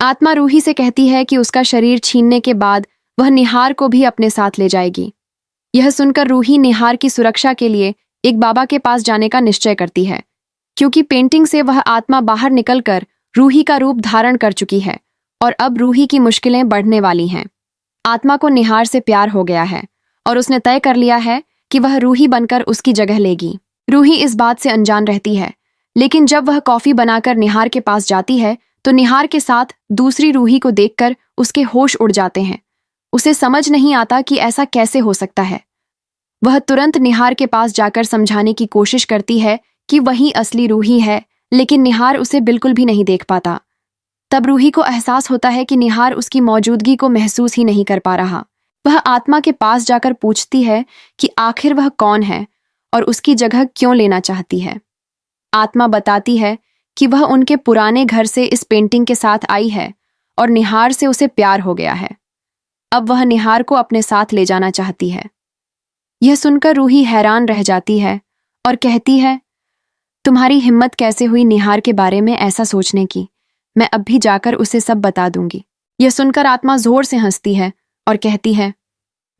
आत्मा रूही से कहती है कि उसका शरीर छीनने के बाद वह निहार को भी अपने साथ ले जाएगी। यह सुनकर रूही निहार की सुरक्षा के लिए एक बाबा के पास जाने का निश्चय करती है, क्योंकि पेंटिंग से वह आत्मा बाहर निकलकर रूही का रूप धारण कर चुकी है और अब रूही की मुश्किलें बढ़ने वाली हैं। आत्मा को निहार से प्यार हो गया है और उसने तय कर लिया है कि वह रूही बनकर उसकी जगह लेगी। रूही इस बात से अनजान रहती है, लेकिन जब वह कॉफी बनाकर निहार के पास जाती है तो निहार के साथ दूसरी रूही को देखकर उसके होश उड़ जाते हैं। उसे समझ नहीं आता कि ऐसा कैसे हो सकता है। वह तुरंत निहार के पास जाकर समझाने की कोशिश करती है कि वही असली रूही है, लेकिन निहार उसे बिल्कुल भी नहीं देख पाता। तब रूही को एहसास होता है कि निहार उसकी मौजूदगी को महसूस ही नहीं कर पा रहा। वह आत्मा के पास जाकर पूछती है कि आखिर वह कौन है और उसकी जगह क्यों लेना चाहती है। आत्मा बताती है कि वह उनके पुराने घर से इस पेंटिंग के साथ आई है और निहार से उसे प्यार हो गया है। अब वह निहार को अपने साथ ले जाना चाहती है। यह सुनकर रूही हैरान रह जाती है और कहती है, तुम्हारी हिम्मत कैसे हुई निहार के बारे में ऐसा सोचने की? मैं अब भी जाकर उसे सब बता दूंगी। यह सुनकर आत्मा जोर से हंसती है और कहती है,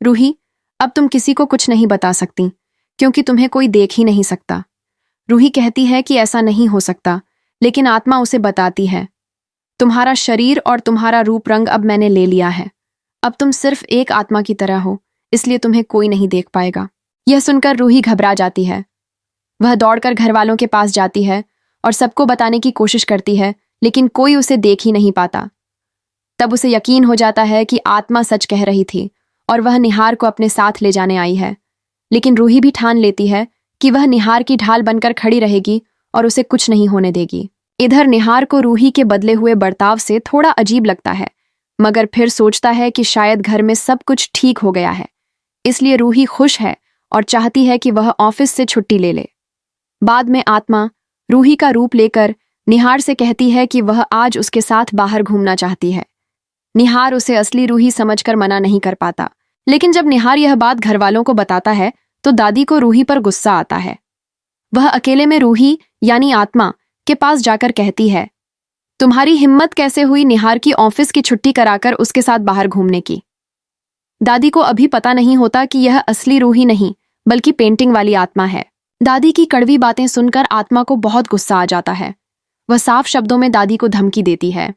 रूही, अब तुम किसी को कुछ नहीं बता सकती, क्योंकि तुम्हें कोई देख ही नहीं सकता। रूही कहती है कि ऐसा नहीं हो सकता, लेकिन आत्मा उसे बताती है, तुम्हारा शरीर और तुम्हारा रूप रंग अब मैंने ले लिया है। अब तुम सिर्फ एक आत्मा की तरह हो, इसलिए तुम्हें कोई नहीं देख पाएगा। यह सुनकर रूही घबरा जाती है। वह दौड़कर घर वालों के पास जाती है और सबको बताने की कोशिश करती है, लेकिन कोई उसे देख ही नहीं पाता। तब उसे यकीन हो जाता है कि आत्मा सच कह रही थी और वह निहार को अपने साथ ले जाने आई है। लेकिन रूही भी ठान लेती है कि वह निहार की ढाल बनकर खड़ी रहेगी और उसे कुछ नहीं होने देगी। इधर निहार को रूही के बदले हुए बर्ताव से थोड़ा अजीब लगता है, मगर फिर सोचता है कि शायद घर में सब कुछ ठीक हो गया है। इसलिए रूही खुश है और चाहती है कि वह ऑफिस से छुट्टी ले ले। बाद में आत्मा रूही का रूप लेकर निहार से कहती है कि वह आज उसके साथ बाहर घूमना चाहती है। निहार उसे असली रूही समझकर मना नहीं कर पाता, लेकिन जब निहार यह बात घर वालों को बताता है तो दादी को रूही पर गुस्सा आता है। वह अकेले में रूही यानी आत्मा के पास जाकर कहती है, तुम्हारी हिम्मत कैसे हुई निहार की ऑफिस की छुट्टी कराकर उसके साथ बाहर घूमने की? दादी को अभी पता नहीं होता कि यह असली रूही नहीं बल्कि पेंटिंग वाली आत्मा है। दादी की कड़वी बातें सुनकर आत्मा को बहुत गुस्सा आ जाता है। वह साफ शब्दों में दादी को धमकी देती है,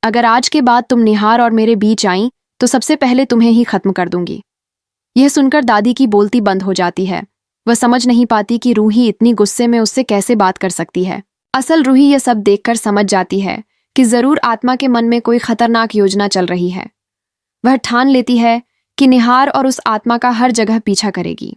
अगर आज के बाद तुम निहार और मेरे बीच आई तो सबसे पहले तुम्हें ही खत्म कर दूंगी। यह सुनकर दादी की बोलती बंद हो जाती है। वह समझ नहीं पाती कि रूही इतनी गुस्से में उससे कैसे बात कर सकती है। असल रूही यह सब देखकर समझ जाती है कि जरूर आत्मा के मन में कोई खतरनाक योजना चल रही है। वह ठान लेती है कि निहार और उस आत्मा का हर जगह पीछा करेगी।